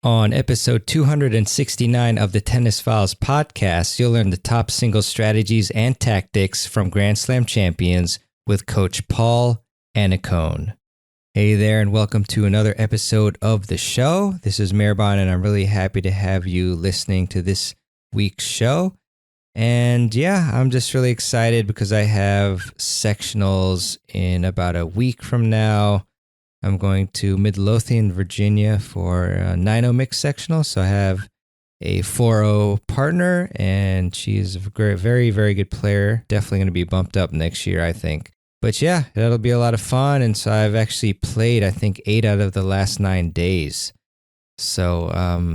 On episode 269 of the Tennis Files podcast, you'll learn the top singles strategies and tactics from Grand Slam champions with Coach Paul Annacone. Hey there, and welcome to another episode of the show. This is Mirban, and I'm really happy to have you listening to this week's show. And yeah, I'm just really excited because I have sectionals in about a week from now. I'm going to Midlothian, Virginia for a 9-0 mixed sectional. So I have a 4-0 partner, and she's a very, very good player. Definitely going to be bumped up next year, I think. But yeah, that'll be a lot of fun. And so I've actually played, I think, 8 out of the last 9 days. So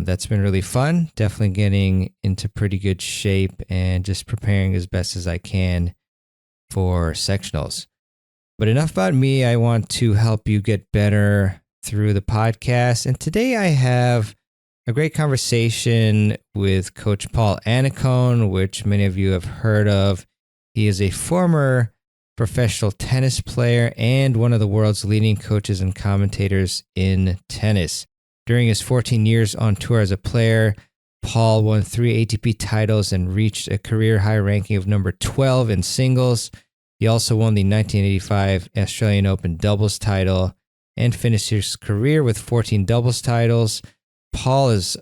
that's been really fun. Definitely getting into pretty good shape and just preparing as best as I can for sectionals. But enough about me. I want to help you get better through the podcast. And today I have a great conversation with Coach Paul Annacone, which many of you have heard of. He is a former professional tennis player and one of the world's leading coaches and commentators in tennis. During his 14 years on tour as a player, Paul won 3 ATP titles and reached a career high ranking of number 12 in singles. He also won the 1985 Australian Open doubles title and finished his career with 14 doubles titles. Paul is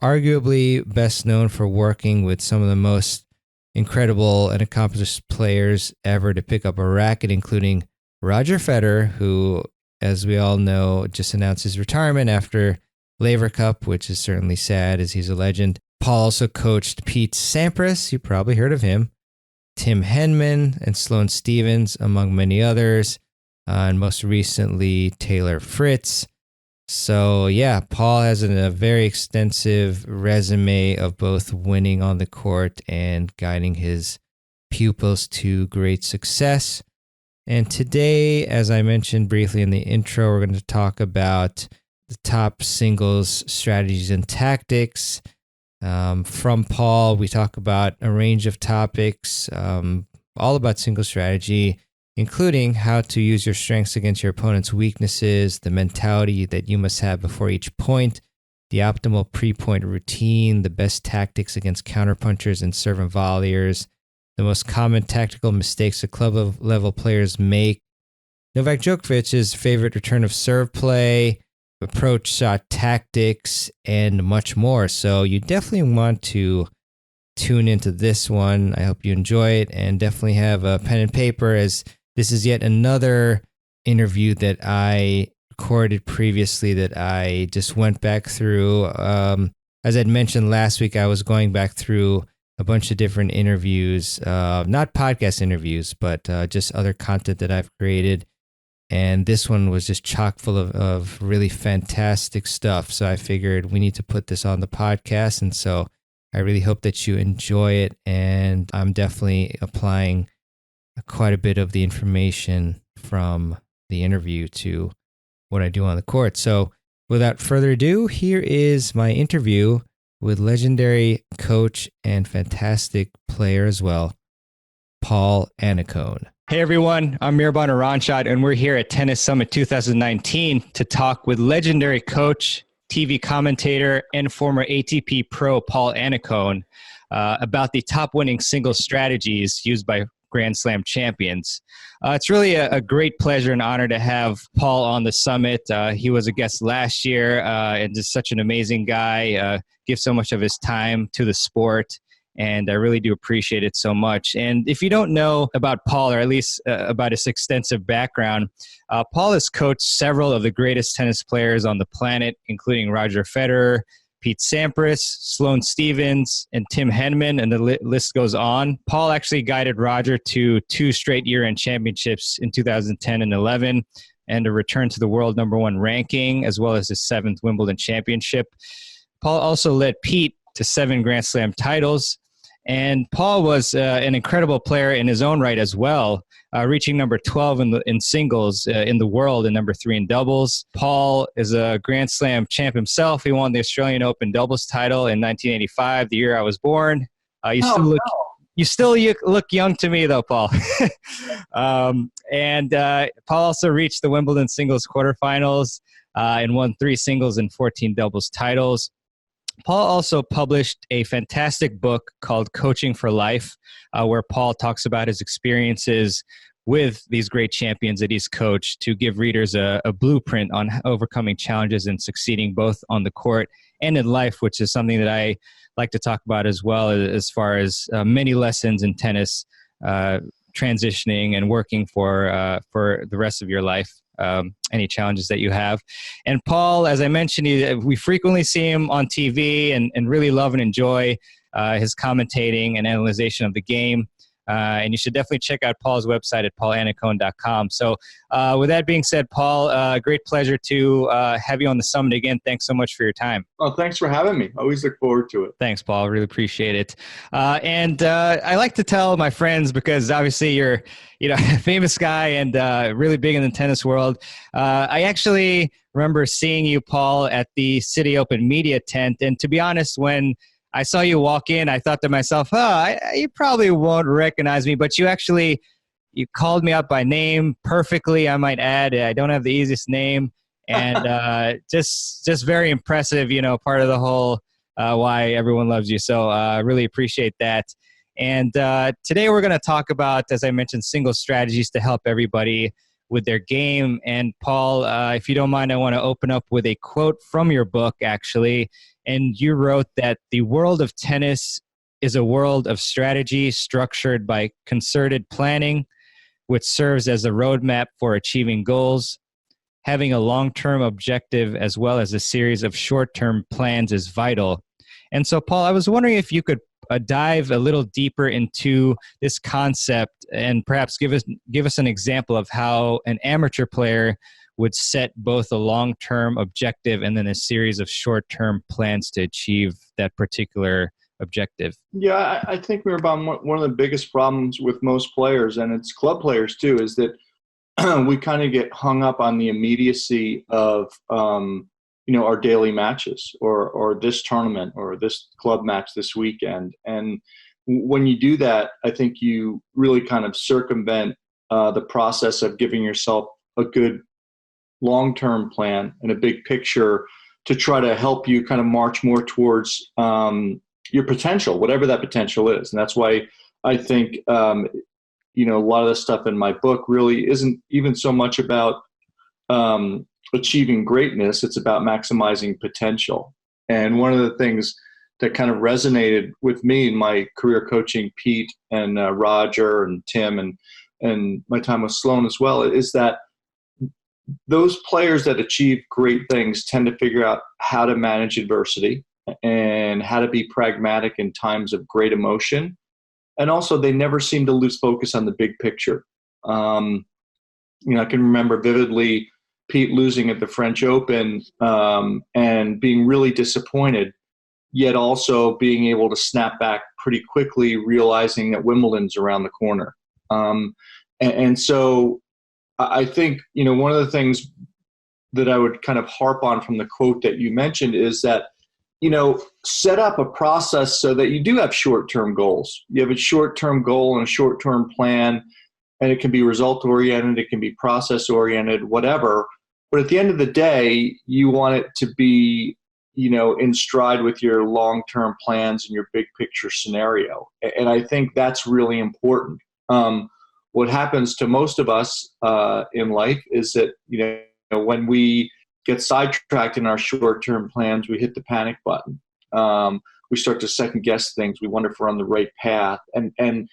arguably best known for working with some of the most incredible and accomplished players ever to pick up a racket, including Roger Federer, who, as we all know, just announced his retirement after Laver Cup, which is certainly sad as he's a legend. Paul also coached Pete Sampras, you probably heard of him, Tim Henman and Sloane Stephens, among many others, and most recently Taylor Fritz. So yeah, Paul has a very extensive resume of both winning on the court and guiding his pupils to great success. And today, as I mentioned briefly in the intro, we're going to talk about the top singles strategies and tactics. From Paul, we talk about a range of topics, all about single strategy, including how to use your strengths against your opponent's weaknesses, the mentality that you must have before each point, the optimal pre-point routine, the best tactics against counterpunchers and serve and volleyers, the most common tactical mistakes that club level players make, Novak Djokovic's favorite return of serve play, approach shot tactics, and much more. So you definitely want to tune into this one. I hope you enjoy it, and definitely have a pen and paper, as this is yet another interview that I recorded previously that I just went back through. As I'd mentioned last week, I was going back through a bunch of different interviews, not podcast interviews, but just other content that I've created. And this one was just chock full of really fantastic stuff. So I figured we need to put this on the podcast. And so I really hope that you enjoy it. And I'm definitely applying quite a bit of the information from the interview to what I do on the court. So without further ado, here is my interview with legendary coach and fantastic player as well, Paul Annacone. Hey everyone, I'm Mirban Aranshad, and we're here at Tennis Summit 2019 to talk with legendary coach, TV commentator, and former ATP pro Paul Annacone about the top winning singles strategies used by Grand Slam champions. It's really a great pleasure and honor to have Paul on the summit. He was a guest last year and just such an amazing guy, gives so much of his time to the sport. And I really do appreciate it so much. And if you don't know about Paul, or at least about his extensive background, Paul has coached several of the greatest tennis players on the planet, including Roger Federer, Pete Sampras, Sloane Stephens, and Tim Henman, and the list goes on. Paul actually guided Roger to 2 straight year-end championships in 2010 and 11, and a return to the world #1 ranking, as well as his 7th Wimbledon championship. Paul also led Pete to 7 Grand Slam titles. And Paul was an incredible player in his own right as well, reaching number 12 in singles in the world and number 3 in doubles. Paul is a Grand Slam champ himself. He won the Australian Open doubles title in 1985, the year I was born. You look young to me, though, Paul. And Paul also reached the Wimbledon singles quarterfinals and won 3 singles and 14 doubles titles. Paul also published a fantastic book called Coaching for Life, where Paul talks about his experiences with these great champions that he's coached to give readers a blueprint on overcoming challenges and succeeding both on the court and in life, which is something that I like to talk about as well, as far as many lessons in tennis, transitioning and working for the rest of your life. Any challenges that you have. And Paul, as I mentioned, we frequently see him on TV and really love and enjoy his commentating and analyzation of the game. And you should definitely check out Paul's website at paulannacone.com. So with that being said, Paul, great pleasure to have you on the summit again. Thanks so much for your time. Oh, thanks for having me. Always look forward to it. Thanks, Paul. Really appreciate it. And I like to tell my friends, because obviously you're a famous guy and really big in the tennis world. I actually remember seeing you, Paul, at the City Open media tent. And to be honest, when I saw you walk in, I thought to myself, you probably won't recognize me, but you called me out by name perfectly, I might add. I don't have the easiest name, and just very impressive, part of the whole why everyone loves you. So I really appreciate that. And today we're going to talk about, as I mentioned, single strategies to help everybody with their game. And Paul, if you don't mind, I want to open up with a quote from your book, actually. And you wrote that the world of tennis is a world of strategy structured by concerted planning, which serves as a roadmap for achieving goals. Having a long-term objective as well as a series of short-term plans is vital. And so, Paul, I was wondering if you could dive a little deeper into this concept and perhaps give us an example of how an amateur player would set both a long-term objective and then a series of short-term plans to achieve that particular objective. Yeah, I think we're about one of the biggest problems with most players, and it's club players too, is that we kind of get hung up on the immediacy of our daily matches or this tournament or this club match this weekend. And when you do that, I think you really kind of circumvent the process of giving yourself a good long-term plan and a big picture to try to help you kind of march more towards your potential, whatever that potential is. And that's why I think, a lot of the stuff in my book really isn't even so much about achieving greatness. It's about maximizing potential. And one of the things that kind of resonated with me in my career coaching Pete and Roger and Tim and my time with Sloane as well is that those players that achieve great things tend to figure out how to manage adversity and how to be pragmatic in times of great emotion. And also, they never seem to lose focus on the big picture. I can remember vividly Pete losing at the French Open and being really disappointed, yet also being able to snap back pretty quickly, realizing that Wimbledon's around the corner. And so I think, one of the things that I would kind of harp on from the quote that you mentioned is that, set up a process so that you do have short-term goals. You have a short-term goal and a short-term plan, and it can be result-oriented, it can be process-oriented, whatever. But at the end of the day, you want it to be, in stride with your long-term plans and your big picture scenario. And I think that's really important. What happens to most of us in life is that, when we get sidetracked in our short-term plans, we hit the panic button. We start to second-guess things. We wonder if we're on the right path. And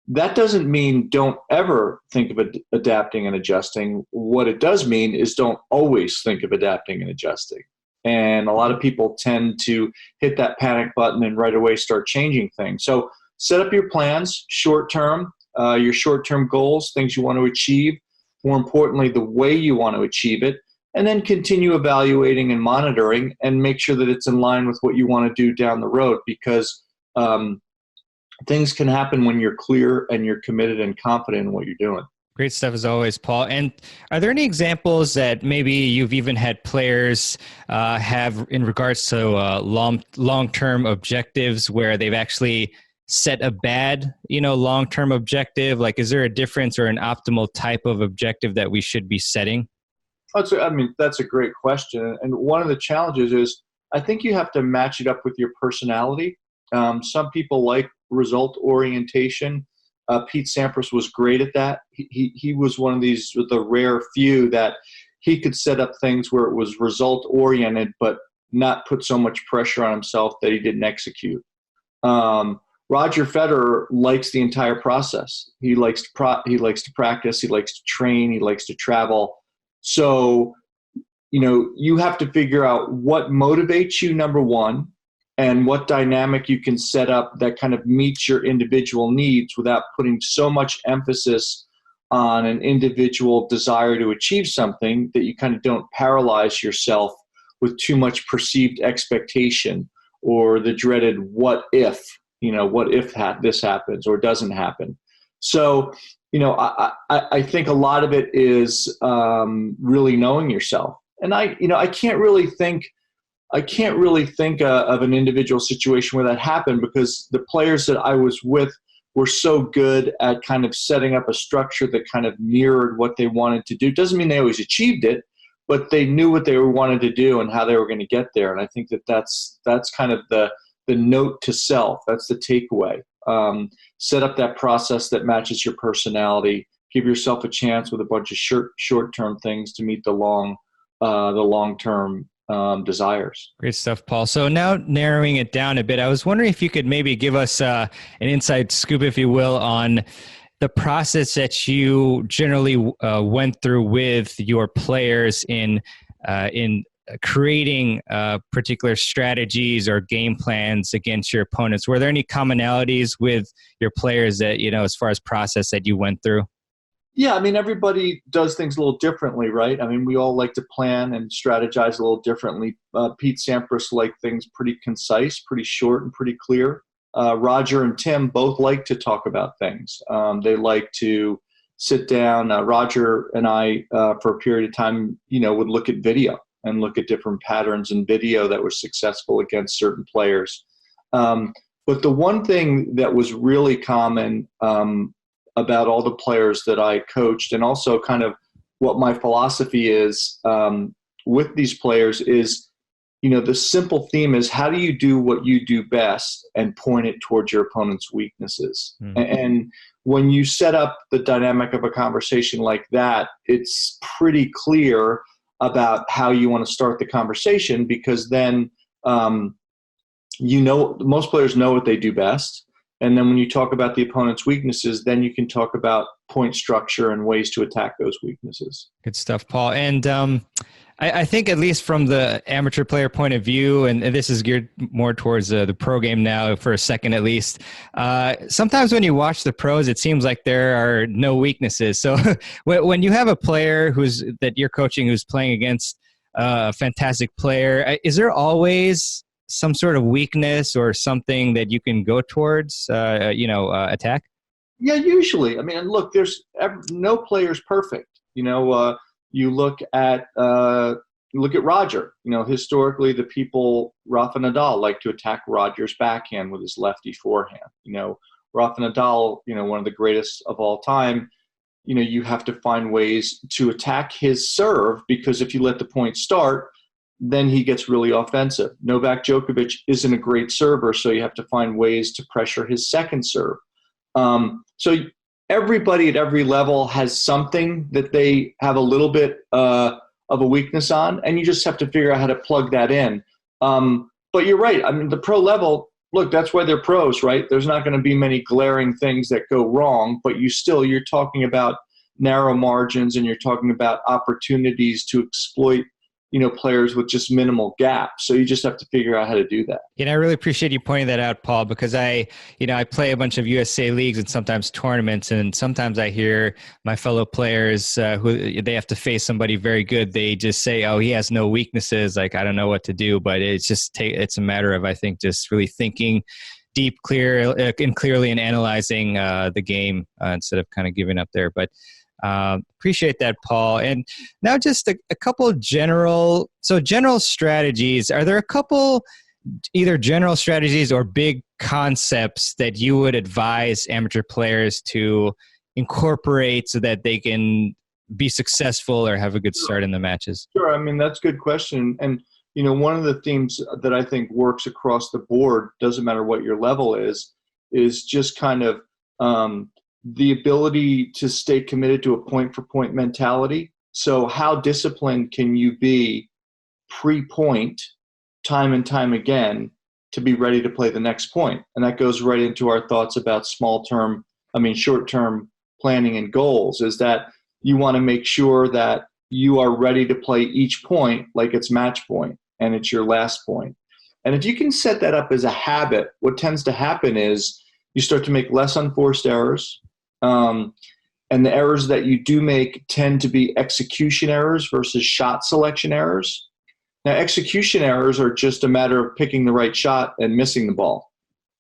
that doesn't mean don't ever think of adapting and adjusting. What it does mean is don't always think of adapting and adjusting. And a lot of people tend to hit that panic button and right away start changing things. So set up your plans, short-term, your short-term goals, things you want to achieve, more importantly, the way you want to achieve it, and then continue evaluating and monitoring and make sure that it's in line with what you want to do down the road, because things can happen when you're clear and you're committed and confident in what you're doing. Great stuff as always, Paul. And are there any examples that maybe you've even had players have in regards to long-term objectives where they've actually set a bad, long-term objective? Like, is there a difference or an optimal type of objective that we should be setting? That's a great question. And one of the challenges is I think you have to match it up with your personality. Some people like result orientation. Pete Sampras was great at that. He was one of the rare few that he could set up things where it was result oriented, but not put so much pressure on himself that he didn't execute. Roger Federer likes the entire process. He likes to practice. He likes to train. He likes to travel. So, you have to figure out what motivates you, number one, and what dynamic you can set up that kind of meets your individual needs without putting so much emphasis on an individual desire to achieve something that you kind of don't paralyze yourself with too much perceived expectation or the dreaded what if this happens or doesn't happen. So, I think a lot of it is really knowing yourself. And I can't really think of an individual situation where that happened, because the players that I was with were so good at kind of setting up a structure that kind of mirrored what they wanted to do. Doesn't mean they always achieved it, but they knew what they wanted to do and how they were going to get there. And I think that's kind of the note to self. That's the takeaway. Set up that process that matches your personality. Give yourself a chance with a bunch of short-term things to meet the long-term desires. Great stuff, Paul. So now narrowing it down a bit, I was wondering if you could maybe give us an inside scoop, if you will, on the process that you generally went through with your players in creating particular strategies or game plans against your opponents. Were there any commonalities with your players that, as far as process that you went through? Yeah, everybody does things a little differently, right? We all like to plan and strategize a little differently. Pete Sampras liked things pretty concise, pretty short, and pretty clear. Roger and Tim both like to talk about things. They like to sit down. Roger and I, for a period of time, would look at video and look at different patterns in video that were successful against certain players. But the one thing that was really common about all the players that I coached, and also kind of what my philosophy is with these players, is, the simple theme is, how do you do what you do best and point it towards your opponent's weaknesses? And when you set up the dynamic of a conversation like that, it's pretty clear about how you want to start the conversation, because then most players know what they do best. And then when you talk about the opponent's weaknesses, then you can talk about point structure and ways to attack those weaknesses. Good stuff, Paul. And I think, at least from the amateur player point of view, and this is geared more towards the pro game now for a second at least, sometimes when you watch the pros, it seems like there are no weaknesses. So when you have a player that you're coaching who's playing against a fantastic player, is there always some sort of weakness or something that you can go towards, attack? Yeah, usually. Look, no player's perfect. You look at Roger. Historically, the people, Rafa Nadal, like to attack Roger's backhand with his lefty forehand. Rafa Nadal, one of the greatest of all time. You have to find ways to attack his serve, because if you let the point start, then he gets really offensive. Novak Djokovic isn't a great server, so you have to find ways to pressure his second serve. So everybody at every level has something that they have a little bit of a weakness on, and you just have to figure out how to plug that in. But you're right. The pro level, look, that's why they're pros, right? There's not going to be many glaring things that go wrong, but you're talking about narrow margins, and you're talking about opportunities to exploit players with just minimal gaps. So you just have to figure out how to do that. I really appreciate you pointing that out, Paul, because I play a bunch of USA leagues and sometimes tournaments, and sometimes I hear my fellow players who they have to face somebody very good. They just say, "Oh, he has no weaknesses. Like, I don't know what to do." But it's a matter of, I think, just really thinking deep, clearly, and analyzing the game instead of kind of giving up there. But appreciate that, Paul. And now just a couple general strategies. Are there a couple either general strategies or big concepts that you would advise amateur players to incorporate so that they can be successful or have a good start in the matches? Sure. I mean, that's a good question. And, one of the themes that I think works across the board, doesn't matter what your level is just kind of the ability to stay committed to a point-for-point mentality. So how disciplined can you be pre-point time and time again to be ready to play the next point? And that goes right into our thoughts about short-term planning and goals, is that you want to make sure that you are ready to play each point like it's match point and it's your last point. And if you can set that up as a habit, what tends to happen is you start to make less unforced errors. And the errors that you do make tend to be execution errors versus shot selection errors. Now, execution errors are just a matter of picking the right shot and missing the ball.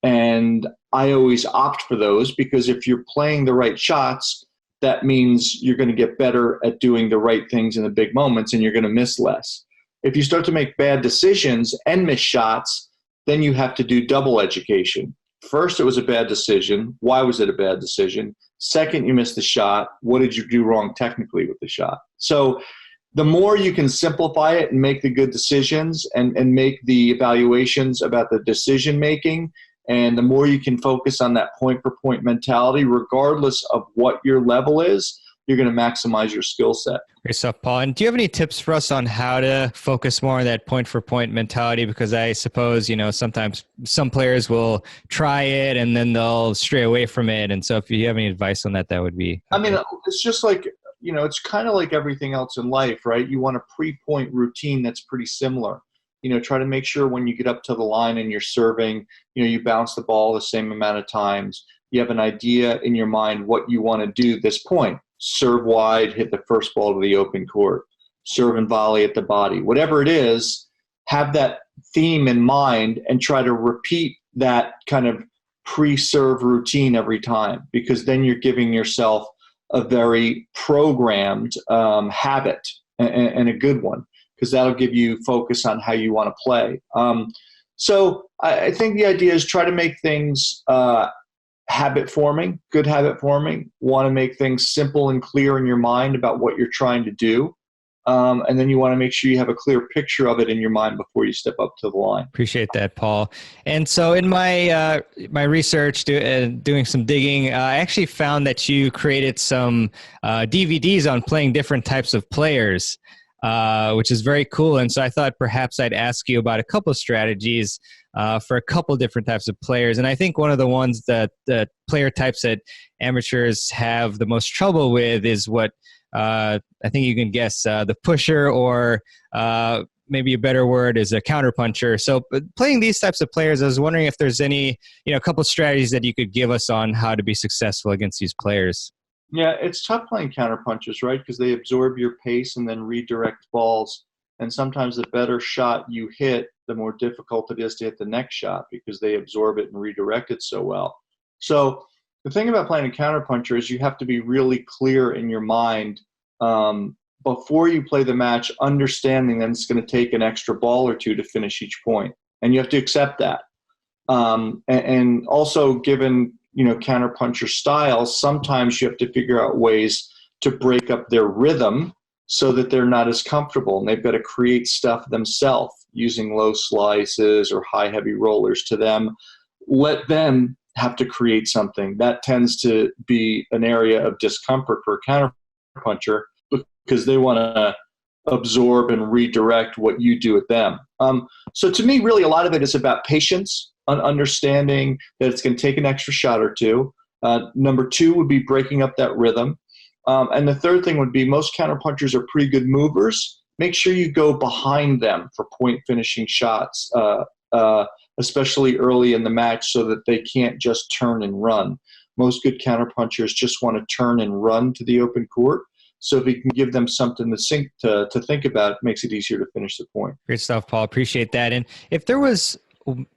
And I always opt for those, because if you're playing the right shots, that means you're going to get better at doing the right things in the big moments, and you're going to miss less. If you start to make bad decisions and miss shots, then you have to do double education. First, it was a bad decision. Why was it a bad decision? Second, you missed the shot. What did you do wrong technically with the shot? So the more you can simplify it and make the good decisions and make the evaluations about the decision making, and the more you can focus on that point-for-point mentality, regardless of what your level is, you're going to maximize your skill set. Great stuff, Paul. And do you have any tips for us on how to focus more on that point-for-point mentality? Because I suppose, sometimes some players will try it and then they'll stray away from it. And so if you have any advice on that, that would be... I mean, it's just like, it's kind of like everything else in life, right? You want a pre-point routine that's pretty similar. Try to make sure when you get up to the line and you're serving, you bounce the ball the same amount of times. You have an idea in your mind what you want to do this point. Serve wide, hit the first ball to the open court. Serve and volley at the body. Whatever it is, have that theme in mind and try to repeat that kind of pre-serve routine every time, because then you're giving yourself a very programmed habit and a good one, because that'll give you focus on how you want to play. So I think the idea is try to make things habit forming, good habit forming. Want to make things simple and clear in your mind about what you're trying to do. And then you want to make sure you have a clear picture of it in your mind before you step up to the line. Appreciate that, Paul. And so in my my research, doing some digging, I actually found that you created some DVDs on playing different types of players, which is very cool. And so I thought perhaps I'd ask you about a couple of strategies for a couple different types of players. And I think one of the ones that the player types that amateurs have the most trouble with is what I think you can guess, the pusher, or maybe a better word is a counterpuncher. So playing these types of players, I was wondering if there's any, a couple of strategies that you could give us on how to be successful against these players. Yeah, it's tough playing counterpunchers, right? Because they absorb your pace and then redirect balls. And sometimes the better shot you hit, the more difficult it is to hit the next shot, because they absorb it and redirect it so well. So the thing about playing a counterpuncher is you have to be really clear in your mind before you play the match, understanding that it's going to take an extra ball or two to finish each point. And you have to accept that. And also, given counterpuncher styles, sometimes you have to figure out ways to break up their rhythm so that they're not as comfortable, and they've got to create stuff themselves using low slices or high heavy rollers to them. Let them have to create something. That tends to be an area of discomfort for a counterpuncher, because they want to absorb and redirect what you do with them. So to me, really, a lot of it is about patience, understanding that it's going to take an extra shot or two. Number two would be breaking up that rhythm. And the third thing would be, most counterpunchers are pretty good movers. Make sure you go behind them for point finishing shots, especially early in the match, so that they can't just turn and run. Most good counterpunchers just want to turn and run to the open court. So if you can give them something to think about, it makes it easier to finish the point. Great stuff, Paul. Appreciate that. And if there was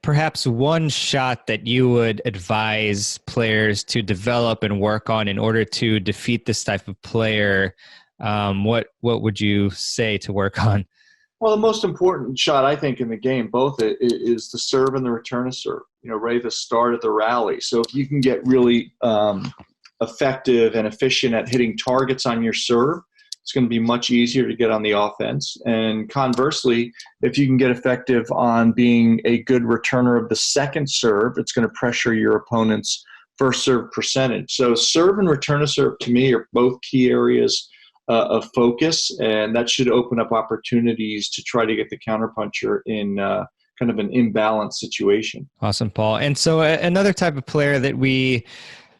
perhaps one shot that you would advise players to develop and work on in order to defeat this type of player, what would you say to work on? Well, the most important shot, I think, in the game, both is the serve and the return of serve. ready to start at the rally. So if you can get really effective and efficient at hitting targets on your serve, it's going to be much easier to get on the offense. And conversely, if you can get effective on being a good returner of the second serve, it's going to pressure your opponent's first serve percentage. So serve and return of serve, to me, are both key areas of focus, and that should open up opportunities to try to get the counterpuncher in kind of an imbalanced situation. Awesome, Paul. And so another type of player that we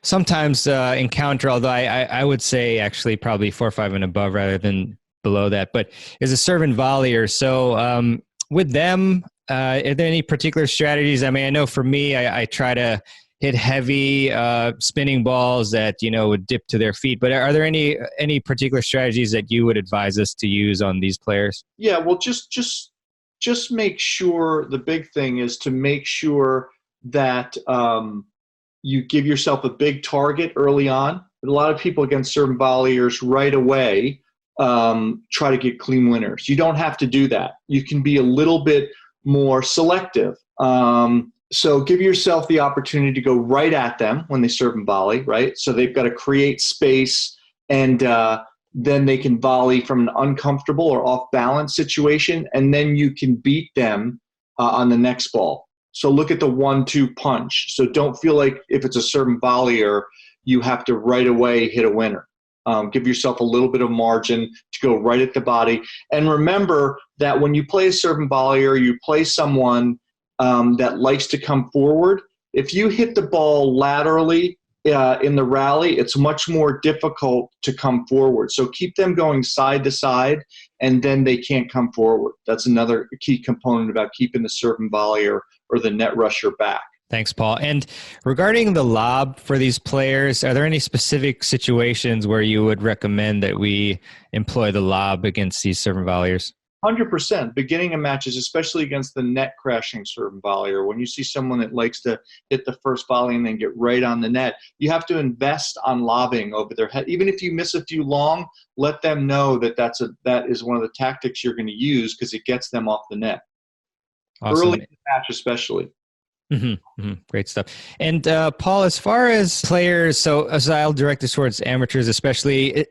sometimes encounter, although I would say actually probably 4-5 and above rather than below that, but is a serve and volleyer. So with them, are there any particular strategies? I mean, I know for me, I try to hit heavy spinning balls that, would dip to their feet, but are there any particular strategies that you would advise us to use on these players? Yeah, well, just make sure, the big thing is to make sure that you give yourself a big target early on. A lot of people against serve and volleyers right away try to get clean winners. You don't have to do that. You can be a little bit more selective. So give yourself the opportunity to go right at them when they serve and volley, right? So they've got to create space, and then they can volley from an uncomfortable or off-balance situation, and then you can beat them on the next ball. So look at the 1-2 punch. So don't feel like if it's a serve and volleyer, you have to right away hit a winner. Give yourself a little bit of margin to go right at the body. And remember that when you play a serve and volleyer, you play someone that likes to come forward. If you hit the ball laterally in the rally, it's much more difficult to come forward. So keep them going side to side, and then they can't come forward. That's another key component about keeping the serve and volleyer or the net rusher back. Thanks, Paul. And regarding the lob for these players, are there any specific situations where you would recommend that we employ the lob against these serve and volleyers? 100%. Beginning of matches, especially against the net crashing serve and volleyer, when you see someone that likes to hit the first volley and then get right on the net, you have to invest on lobbing over their head. Even if you miss a few long, let them know that that is one of the tactics you're going to use, because it gets them off the net. Awesome. Early in the match especially. Mm-hmm, mm-hmm. Great stuff. And Paul, as far as players, so as I'll direct this towards amateurs especially,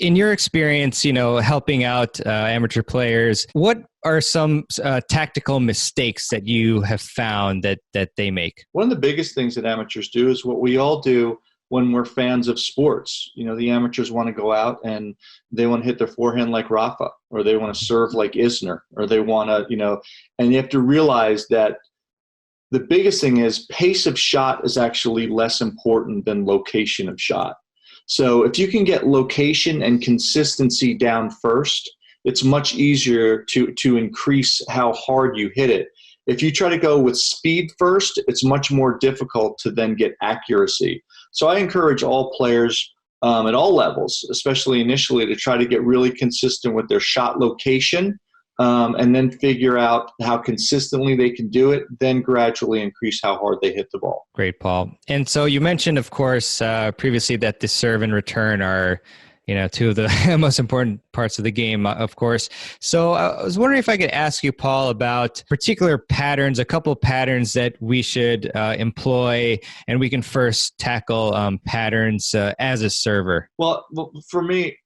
in your experience, helping out amateur players, what are some tactical mistakes that you have found that they make? One of the biggest things that amateurs do is what we all do when we're fans of sports. The amateurs want to go out and they want to hit their forehand like Rafa, or they want to serve like Isner, or they want to, and you have to realize that the biggest thing is pace of shot is actually less important than location of shot. So if you can get location and consistency down first, it's much easier to increase how hard you hit it. If you try to go with speed first, it's much more difficult to then get accuracy. So I encourage all players at all levels, especially initially, to try to get really consistent with their shot location, and then figure out how consistently they can do it, then gradually increase how hard they hit the ball. Great, Paul. And so you mentioned, of course, previously that the serve and return are, two of the most important parts of the game, of course. So I was wondering if I could ask you, Paul, about particular patterns, a couple of patterns that we should employ, and we can first tackle patterns as a server. Well, for me,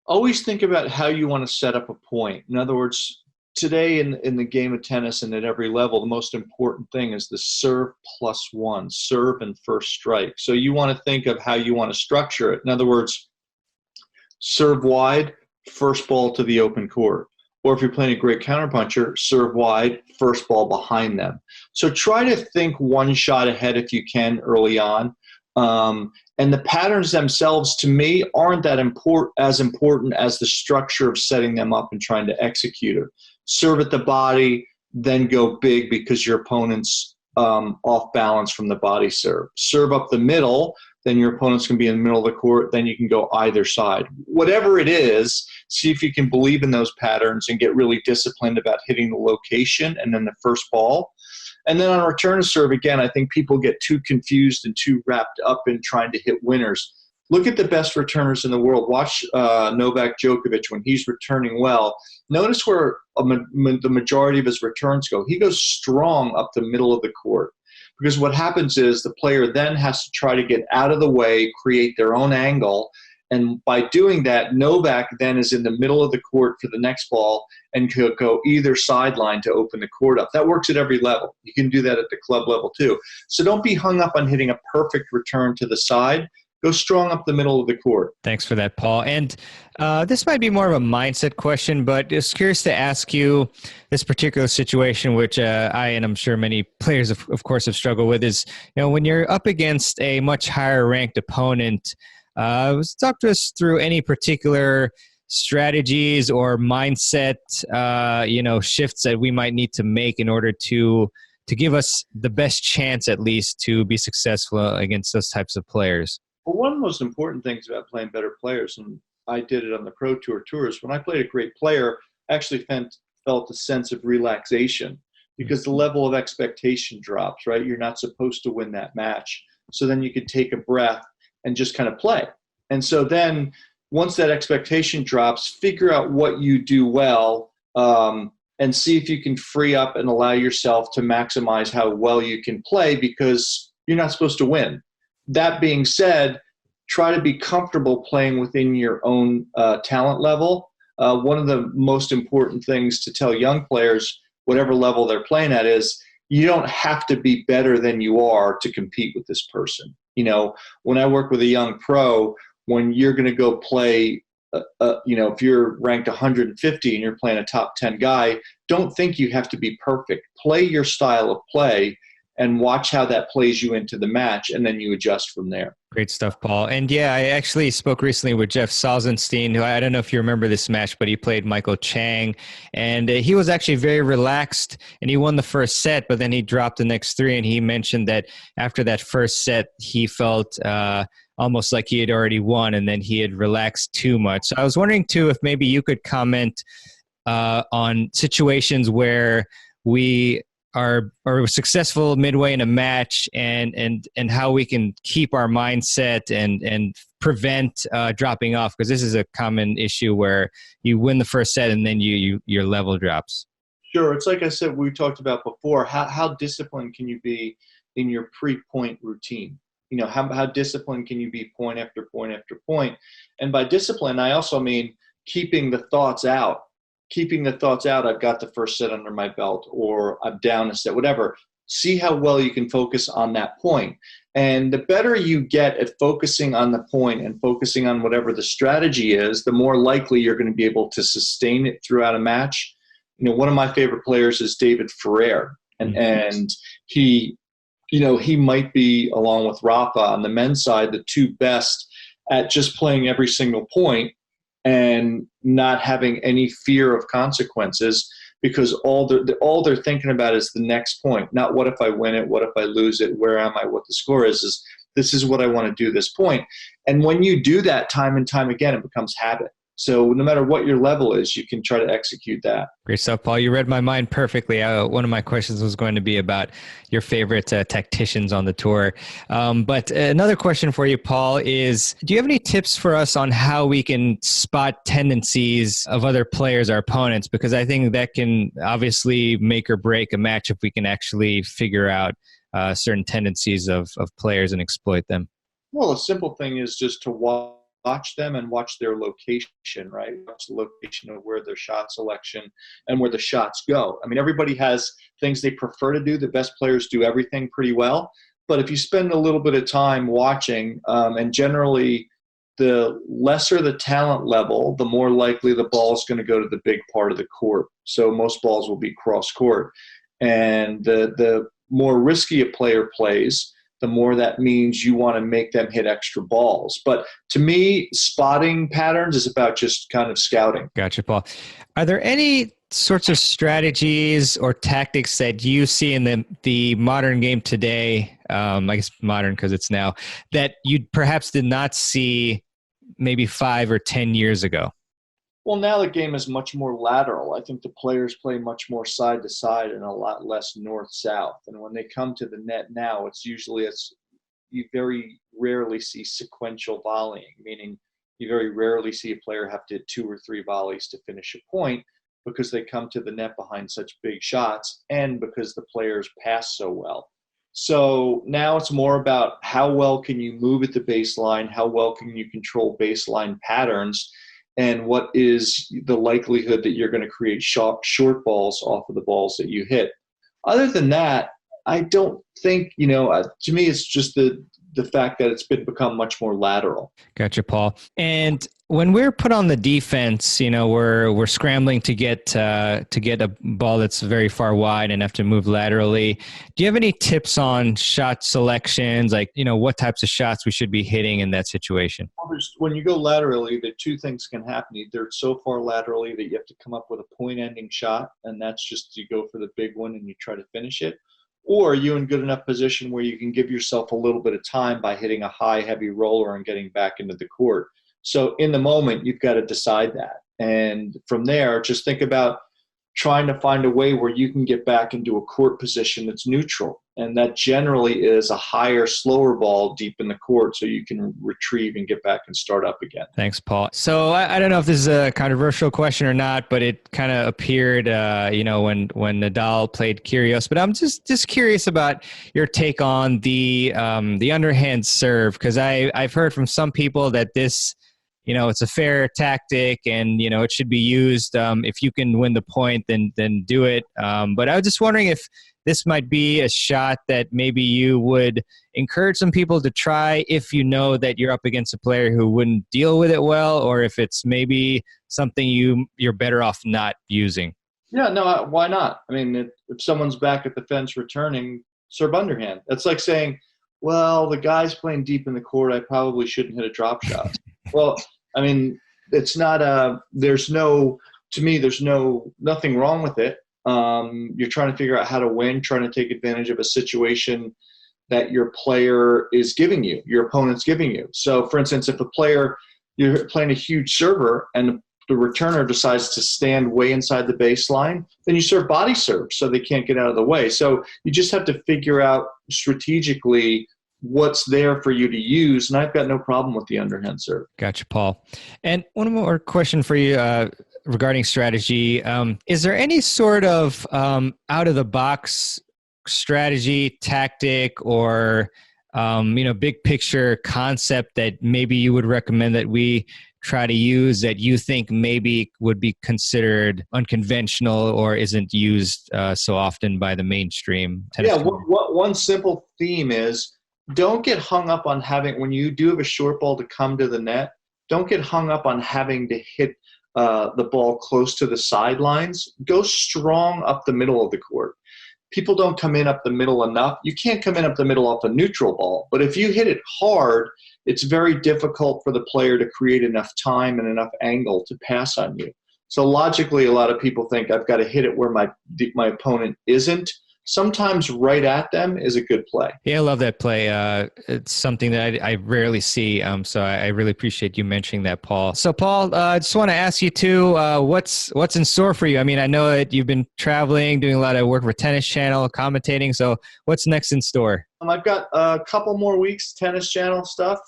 always think about how you want to set up a point. In other words, today in the game of tennis and at every level, the most important thing is the serve +1, serve and first strike. So you want to think of how you want to structure it. In other words, serve wide, first ball to the open court. Or if you're playing a great counterpuncher, serve wide, first ball behind them. So try to think one shot ahead if you can early on. And the patterns themselves, to me, aren't that as important as the structure of setting them up and trying to execute it. Serve at the body, then go big because your opponent's off balance from the body serve. Serve up the middle, then your opponent's going to be in the middle of the court, then you can go either side. Whatever it is, see if you can believe in those patterns and get really disciplined about hitting the location and then the first ball. And then on return to serve, again, I think people get too confused and too wrapped up in trying to hit winners. Look at the best returners in the world. Watch Novak Djokovic when he's returning well. Notice where the majority of his returns go. He goes strong up the middle of the court, because what happens is the player then has to try to get out of the way, create their own angle. And by doing that, Novak then is in the middle of the court for the next ball and could go either sideline to open the court up. That works at every level. You can do that at the club level too. So don't be hung up on hitting a perfect return to the side. Go strong up the middle of the court. Thanks for that, Paul. And this might be more of a mindset question, but just curious to ask you this particular situation, which I and I'm sure many players, of course, have struggled with, is when you're up against a much higher ranked opponent. Talk to us through any particular strategies or mindset, shifts that we might need to make in order to give us the best chance, at least, to be successful against those types of players. Well, one of the most important things about playing better players, and I did it on the Pro Tour tours, when I played a great player, I actually felt a sense of relaxation, because the level of expectation drops, right? You're not supposed to win that match. So then you could take a breath and just kind of play. And so then once that expectation drops, figure out what you do well, and see if you can free up and allow yourself to maximize how well you can play, because you're not supposed to win. That being said, try to be comfortable playing within your own talent level. One of the most important things to tell young players, whatever level they're playing at, is you don't have to be better than you are to compete with this person. When I work with a young pro, when you're going to go play, if you're ranked 150 and you're playing a top 10 guy, don't think you have to be perfect. Play your style of play and watch how that plays you into the match, and then you adjust from there. Great stuff, Paul. And yeah, I actually spoke recently with Jeff Salzenstein, who I don't know if you remember this match, but he played Michael Chang, and he was actually very relaxed, and he won the first set, but then he dropped the next three, and he mentioned that after that first set, he felt almost like he had already won, and then he had relaxed too much. So I was wondering, too, if maybe you could comment on situations where we are successful midway in a match, and how we can keep our mindset and prevent dropping off, because this is a common issue where you win the first set and then your level drops. Sure. It's like I said, we talked about before, how disciplined can you be in your pre-point routine? How disciplined can you be point after point after point? And by discipline, I also mean keeping the thoughts out. I've got the first set under my belt, or I'm down a set, whatever. See how well you can focus on that point. And the better you get at focusing on the point and focusing on whatever the strategy is, the more likely you're going to be able to sustain it throughout a match. One of my favorite players is David Ferrer. And he might be, along with Rafa on the men's side, the two best at just playing every single point and not having any fear of consequences, because all they're thinking about is the next point, not what if I win it, what if I lose it, where am I, what the score is this is what I want to do this point. And when you do that time and time again, it becomes habit. So no matter what your level is, you can try to execute that. Great stuff, Paul. You read my mind perfectly. One of my questions was going to be about your favorite tacticians on the tour. But another question for you, Paul, is do you have any tips for us on how we can spot tendencies of other players, our opponents? Because I think that can obviously make or break a match if we can actually figure out certain tendencies of players and exploit them. Well, a simple thing is just to watch them and watch their location, right? Watch the location of where their shot selection and where the shots go. I mean, everybody has things they prefer to do. The best players do everything pretty well. But if you spend a little bit of time watching, and generally the lesser the talent level, the more likely the ball is going to go to the big part of the court. So most balls will be cross court. And the more risky a player plays, the more that means you want to make them hit extra balls. But to me, spotting patterns is about just kind of scouting. Gotcha, Paul. Are there any sorts of strategies or tactics that you see in the modern game today, I guess modern because it's now, that you perhaps did not see maybe 5 or 10 years ago? Well, now the game is much more lateral. I think the players play much more side to side and a lot less north-south. And when they come to the net now, it's usually you very rarely see sequential volleying, meaning you very rarely see a player have to hit 2 or 3 volleys to finish a point because they come to the net behind such big shots and because the players pass so well. So now it's more about how well can you move at the baseline, how well can you control baseline patterns, and what is the likelihood that you're going to create short balls off of the balls that you hit. Other than that, I don't think, to me, it's just the fact that it's become much more lateral. Gotcha, Paul. And when we're put on the defense, we're scrambling to get a ball that's very far wide and have to move laterally. Do you have any tips on shot selections, like, what types of shots we should be hitting in that situation? When you go laterally, the two things can happen. Either it's so far laterally that you have to come up with a point-ending shot, and that's just you go for the big one and you try to finish it. Or you're in good enough position where you can give yourself a little bit of time by hitting a high, heavy roller and getting back into the court. So in the moment, you've got to decide that. And from there, just think about trying to find a way where you can get back into a court position that's neutral. And that generally is a higher, slower ball deep in the court so you can retrieve and get back and start up again. Thanks, Paul. So I don't know if this is a controversial question or not, but it kind of appeared, when Nadal played Kyrgios. But I'm just curious about your take on the underhand serve, because I've heard from some people that this, it's a fair tactic and, it should be used. If you can win the point, then do it. But I was just wondering if this might be a shot that maybe you would encourage some people to try if you know that you're up against a player who wouldn't deal with it well, or if it's maybe something you're better off not using. Yeah, no, why not? I mean, if someone's back at the fence returning, serve underhand. That's like saying, well, the guy's playing deep in the court, I probably shouldn't hit a drop shot. Well, I mean, it's not there's nothing wrong with it. You're trying to figure out how to win, trying to take advantage of a situation that your player is giving you, your opponent's giving you. So, for instance, if you're playing a huge server and the returner decides to stand way inside the baseline, then you serve body serve so they can't get out of the way. So you just have to figure out strategically what's there for you to use, and I've got no problem with the underhand serve. Gotcha, Paul. And one more question for you regarding strategy. Is there any sort of out-of-the-box strategy, tactic, or big picture concept that maybe you would recommend that we try to use that you think maybe would be considered unconventional or isn't used so often by the mainstream tennis? Yeah, one simple theme is don't get hung up on when you do have a short ball to come to the net, don't get hung up on having to hit the ball close to the sidelines. Go strong up the middle of the court. People don't come in up the middle enough. You can't come in up the middle off a neutral ball. But if you hit it hard, it's very difficult for the player to create enough time and enough angle to pass on you. So logically, a lot of people think I've got to hit it where my opponent isn't. Sometimes right at them is a good play. Yeah, I love that play. It's something that I rarely see. So I really appreciate you mentioning that, Paul. So, Paul, I just want to ask you too, what's in store for you? I mean, I know that you've been traveling, doing a lot of work for Tennis Channel, commentating. So what's next in store? I've got a couple more weeks Tennis Channel stuff.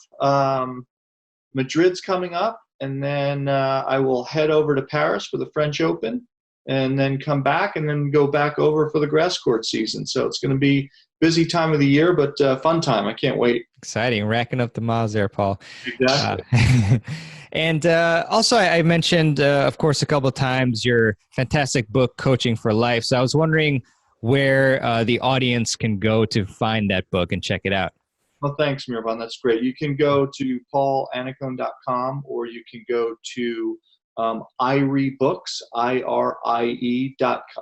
Madrid's coming up, and then I will head over to Paris for the French Open, and then come back and then go back over for the grass court season. So it's going to be busy time of the year, but fun time. I can't wait. Exciting. Racking up the miles there, Paul. Exactly. And also I mentioned, of course, a couple of times your fantastic book, Coaching for Life. So I was wondering where the audience can go to find that book and check it out. Well, thanks, Mirvan. That's great. You can go to paulannacone.com, or you can go to iReBooks,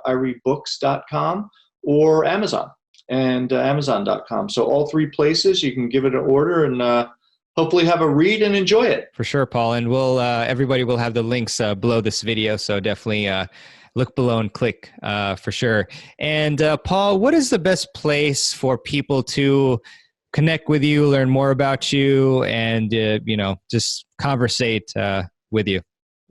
irebooks.com, or Amazon and Amazon.com. So all three places you can give it an order and hopefully have a read and enjoy it. For sure, Paul. And we'll everybody will have the links below this video. So definitely look below and click for sure. And Paul, what is the best place for people to connect with you, learn more about you, and just conversate with you?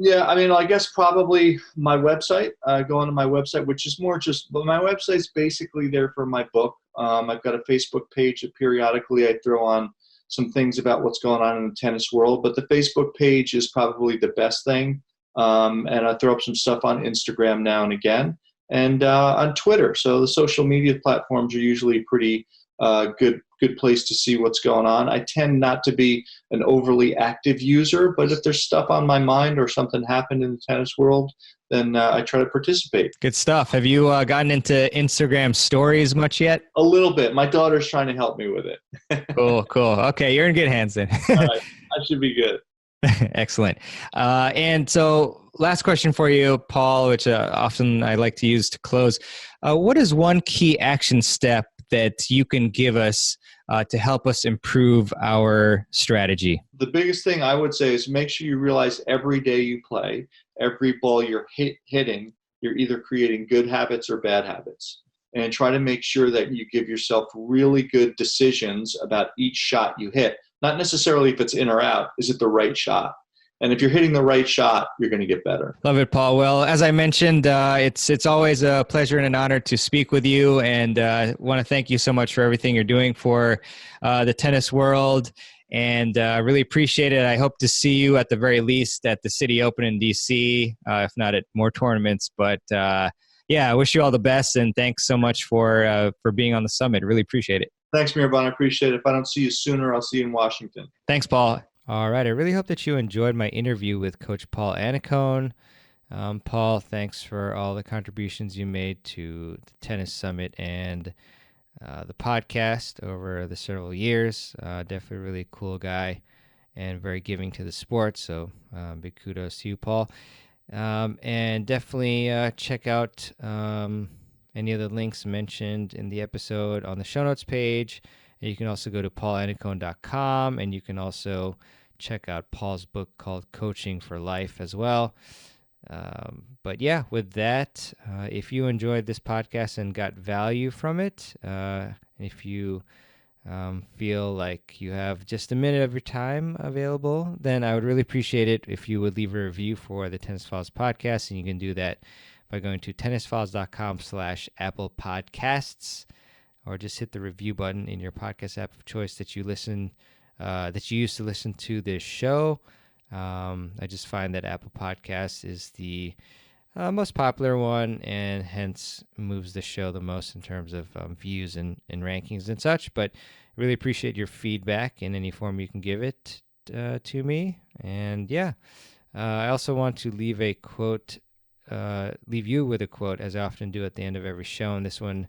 Yeah, I mean, I guess probably my website, go onto my website, which is more but my website's basically there for my book. I've got a Facebook page that periodically I throw on some things about what's going on in the tennis world, but the Facebook page is probably the best thing. And I throw up some stuff on Instagram now and again, and on Twitter. So the social media platforms are usually pretty good place to see what's going on. I tend not to be an overly active user, but if there's stuff on my mind or something happened in the tennis world, then I try to participate. Good stuff. Have you gotten into Instagram stories much yet? A little bit. My daughter's trying to help me with it. Cool. Okay, you're in good hands then. All right. I should be good. Excellent. And so last question for you, Paul, which often I like to use to close. What is one key action step that you can give us to help us improve our strategy? The biggest thing I would say is make sure you realize every day you play, every ball you're hitting, you're either creating good habits or bad habits. And try to make sure that you give yourself really good decisions about each shot you hit. Not necessarily if it's in or out, is it the right shot? And if you're hitting the right shot, you're going to get better. Love it, Paul. Well, as I mentioned, it's always a pleasure and an honor to speak with you, and want to thank you so much for everything you're doing for the tennis world, and really appreciate it. I hope to see you at the very least at the City Open in DC, if not at more tournaments. But yeah, I wish you all the best, and thanks so much for being on the summit. Really appreciate it. Thanks, Mirabon. I appreciate it. If I don't see you sooner, I'll see you in Washington. Thanks, Paul. All right. I really hope that you enjoyed my interview with Coach Paul Annacone. Paul, thanks for all the contributions you made to the Tennis Summit and the podcast over the several years. Definitely a really cool guy and very giving to the sport. So big kudos to you, Paul. And definitely check out any of the links mentioned in the episode on the show notes page. And you can also go to paulannacone.com, and you can also check out Paul's book called Coaching for Life as well. But yeah, with that, if you enjoyed this podcast and got value from it, and if you feel like you have just a minute of your time available, then I would really appreciate it if you would leave a review for the Tennis Files podcast. And you can do that by going to tennisfiles.com/Apple Podcasts, or just hit the review button in your podcast app of choice that you use to listen to this show. I just find that Apple Podcasts is the most popular one, and hence moves the show the most in terms of views and rankings and such. But really appreciate your feedback in any form you can give it to me. And yeah, I also want to leave you with a quote, as I often do at the end of every show. And this one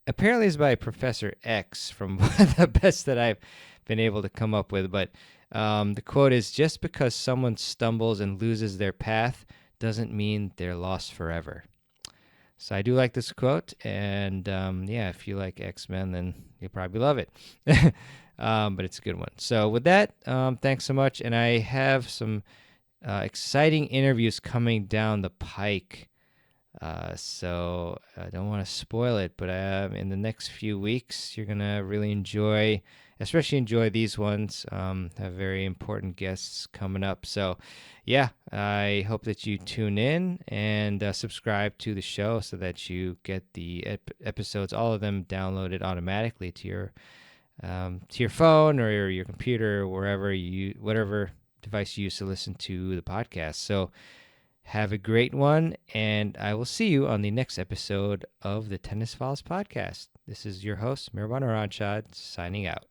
apparently is by Professor X, from the best that I've been able to come up with. But the quote is, "Just because someone stumbles and loses their path doesn't mean they're lost forever." So I do like this quote, and yeah, if you like X-Men, then you'll probably love it. But it's a good one. So with that, thanks so much. And I have some exciting interviews coming down the pike. So I don't want to spoil it, but in the next few weeks, you're going to really enjoy these ones. Have very important guests coming up. So yeah, I hope that you tune in and subscribe to the show so that you get the episodes, all of them downloaded automatically to your phone or your computer, or whatever device you use to listen to the podcast. So have a great one, and I will see you on the next episode of the Tennis Files podcast. This is your host, Mirabon Aranchad, signing out.